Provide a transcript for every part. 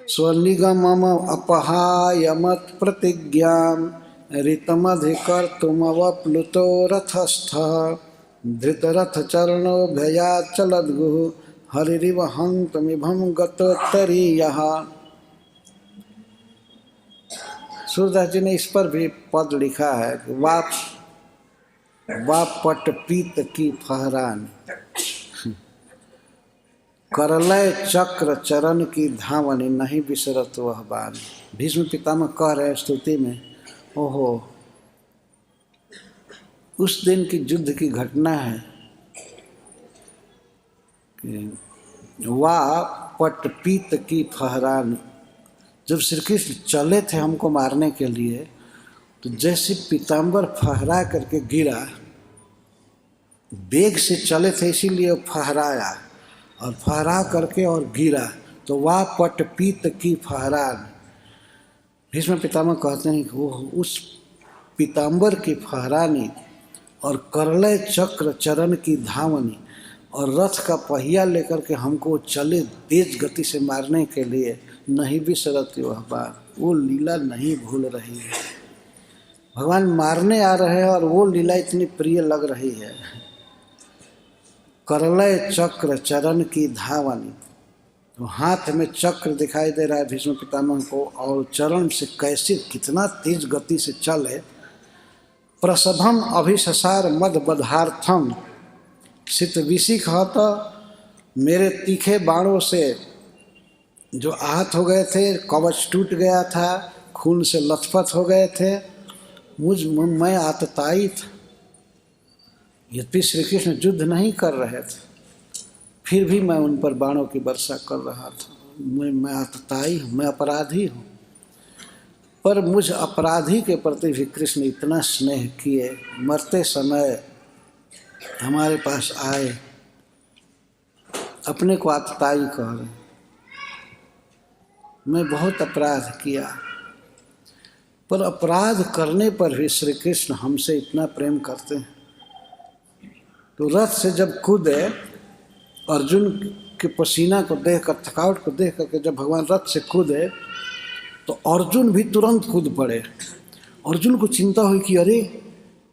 स्वनिगमम अपहायमत प्रतिज्ञां ऋतमधिकर्तुमवप्लुतो रथस्थः धृतरथचरणो भयाच्चलद्गुः हरिरिव हन्तमिभं गतोत्तरीयः। सूरदास जी ने इस पर भी पद लिखा है कि वाप पट पीत की फहरान करलय चक्र चरण की धावनी नहीं बिसरत वह बान। भीष्म पितामह कह रहे स्तुति में, ओहो उस दिन की युद्ध की घटना है कि वाह पट पीत की फहरान। जब श्री कृष्ण चले थे हमको मारने के लिए तो जैसे पीताम्बर फहरा करके गिरा, वेग से चले थे इसीलिए फहराया और फहरा करके और गिरा, तो वाह पट पीत की फहरान। भीष्म पितामह कहते हैं कि वो उस पीताम्बर की फहरानी और करलय चक्र चरण की धावनी और रथ का पहिया लेकर के हमको चले तेज गति से मारने के लिए, नहीं बिसरती वह बात। वो लीला नहीं भूल रही है। भगवान मारने आ रहे हैं और वो लीला इतनी प्रिय लग रही है। करलय चक्र चरण की धावनी, तो हाथ में चक्र दिखाई दे रहा है भीष्म पितामह को और चरण से कैसे कितना तेज गति से चले। प्रसभम अभिससार मद बधार्थम सित विशिख हत, मेरे तीखे बाणों से जो आहत हो गए थे, कवच टूट गया था, खून से लथपथ हो गए थे, मैं आतताई था। यद्यपि श्री कृष्ण युद्ध नहीं कर रहे थे फिर भी मैं उन पर बाणों की वर्षा कर रहा था। मैं आतताई हूँ, मैं अपराधी हूँ। पर मुझ अपराधी के प्रति भी कृष्ण इतना स्नेह किए, मरते समय हमारे पास आए, अपने को आतताई कह रहे। मैं बहुत अपराध किया, पर अपराध करने पर भी श्री कृष्ण हमसे इतना प्रेम करते हैं। तो रथ से जब कूदे, अर्जुन के पसीना को देखकर, थकावट को देख करके जब भगवान रथ से कूदे तो अर्जुन भी तुरंत कूद पड़े। अर्जुन को चिंता हुई कि अरे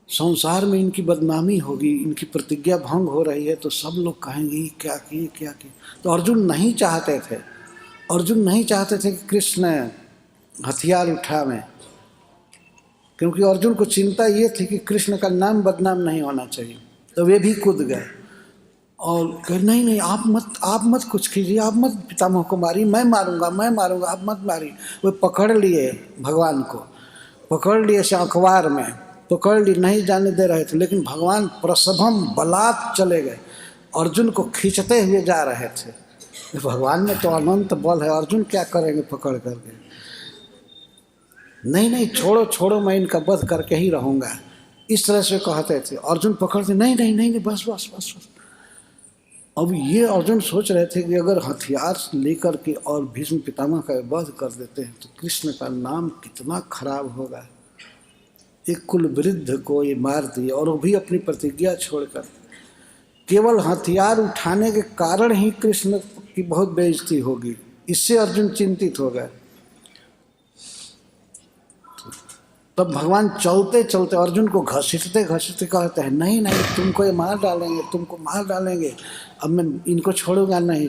संसार में इनकी बदनामी होगी, इनकी प्रतिज्ञा भंग हो रही है, तो सब लोग कहेंगे क्या किए क्या किए। तो अर्जुन नहीं चाहते थे कि कृष्ण हथियार उठावें, क्योंकि अर्जुन को चिंता ये थी कि कृष्ण का नाम बदनाम नहीं होना चाहिए। तो वे भी कूद गए और कहे नहीं आप मत कुछ कीजिए, आप मत पितामह को मारिए, मैं मारूंगा, आप मत मारिए। वे पकड़ लिए भगवान को, पकड़ लिए से अखबार में पकड़ ली, नहीं जाने दे रहे थे। लेकिन भगवान प्रसभम बलात् चले गए, अर्जुन को खींचते हुए जा रहे थे। भगवान में तो अनंत बल है, अर्जुन क्या करेंगे पकड़ करके। नहीं छोड़ो, मैं इनका वध करके ही रहूँगा, इस तरह से कहते थे। अर्जुन पकड़ते नहीं बस। अब ये अर्जुन सोच रहे थे कि अगर हथियार लेकर के और भीष्म पितामह का वध कर देते हैं तो कृष्ण का नाम कितना खराब होगा। एक कुल वृद्ध को ये मार दिए और वो भी अपनी प्रतिज्ञा छोड़कर। केवल हथियार उठाने के कारण ही कृष्ण की बहुत बेइज्जती होगी, इससे अर्जुन चिंतित हो गए। तब भगवान चलते चलते अर्जुन को घसीटते कहते हैं नहीं तुमको ये मार डालेंगे, अब मैं इनको छोड़ूंगा नहीं।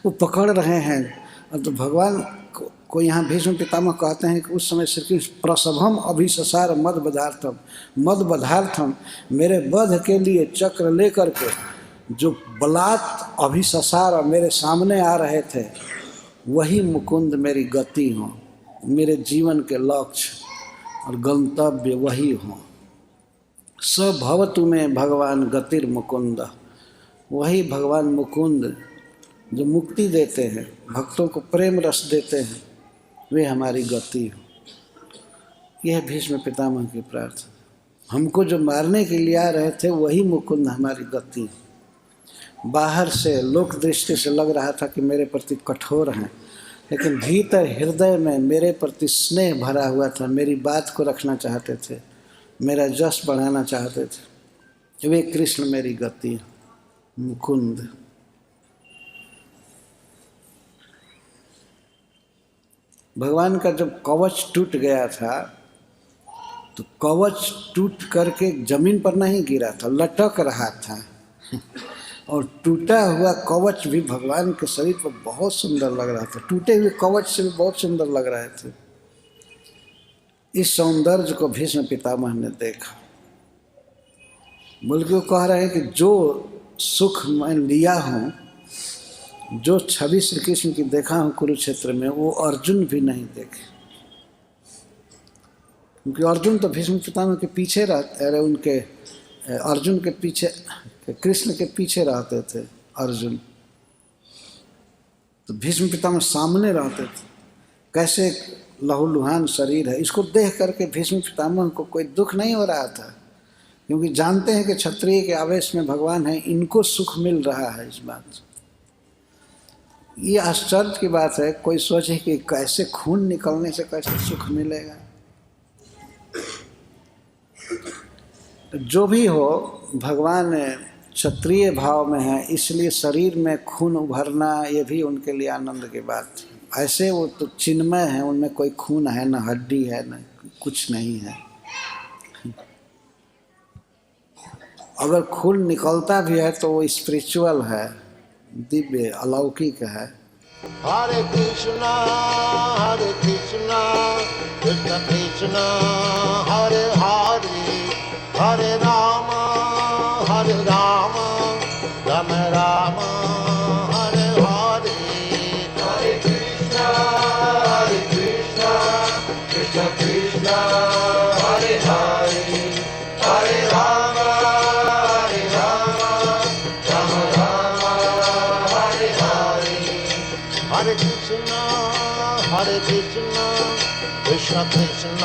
वो पकड़ रहे हैं। और तो भगवान को यहाँ भीष्म पितामह कहते हैं कि उस समय श्री कृष्ण प्रसभम अभिससार मद बधार्थम, मेरे वध के लिए चक्र लेकर के जो बलात् अभिससार मेरे सामने आ रहे थे, वही मुकुंद मेरी गति हो, मेरे जीवन के लक्ष्य और गंतव्य वही हो। स भवतु में भगवान गतिर मुकुंद, वही भगवान मुकुंद जो मुक्ति देते हैं, भक्तों को प्रेम रस देते हैं, वे हमारी गति हो। यह भीष्म पितामह की प्रार्थना। हमको जो मारने के लिए आ रहे थे वही मुकुंद हमारी गति। बाहर से लोक दृष्टि से लग रहा था कि मेरे प्रति कठोर हैं, लेकिन भीतर हृदय में मेरे प्रति स्नेह भरा हुआ था। मेरी बात को रखना चाहते थे, मेरा जश बढ़ाना चाहते थे। वे कृष्ण मेरी गति मुकुंद। भगवान का जब कवच टूट गया था तो कवच टूट करके जमीन पर नहीं गिरा था, लटक रहा था और टूटा हुआ कवच भी भगवान के शरीर पर बहुत सुंदर लग रहा था, टूटे हुए कवच से भी बहुत सुंदर लग रहे थे। इस सौंदर्य को भीष्म पितामह ने देखा, बल्कि वो कह रहे हैं कि जो सुख मैं लिया हूँ, जो छवि श्री कृष्ण की देखा हूँ कुरुक्षेत्र में, वो अर्जुन भी नहीं देखे। क्योंकि अर्जुन तो भीष्म पितामह के पीछे रहते, अरे उनके अर्जुन के पीछे, कृष्ण के पीछे रहते थे अर्जुन, तो भीष्म पितामह सामने रहते थे। कैसे लहूलुहान शरीर है, इसको देख करके भीष्म पितामह को कोई दुख नहीं हो रहा था, क्योंकि जानते हैं कि क्षत्रिय के आवेश में भगवान है, इनको सुख मिल रहा है। इस बात ये आश्चर्य की बात है, कोई सोचे कि कैसे खून निकलने से कैसे सुख मिलेगा। जो भी हो, भगवान क्षत्रिय भाव में है, इसलिए शरीर में खून उभरना ये भी उनके लिए आनंद की बात है। ऐसे वो तो चिन्मय है, उनमें कोई खून है न हड्डी है न कुछ नहीं है। अगर खून निकलता भी है तो वो स्पिरिचुअल है, दिव्य अलौकिक है। हरे कृष्णा कृष्ण कृष्ण हरे हरे, हरे राम राम राम हरे हरे। हरे कृष्णा कृष्ण कृष्ण हरे हरे, हरे राम राम राम हरे हरे। हरे कृष्णा कृष्ण कृष्ण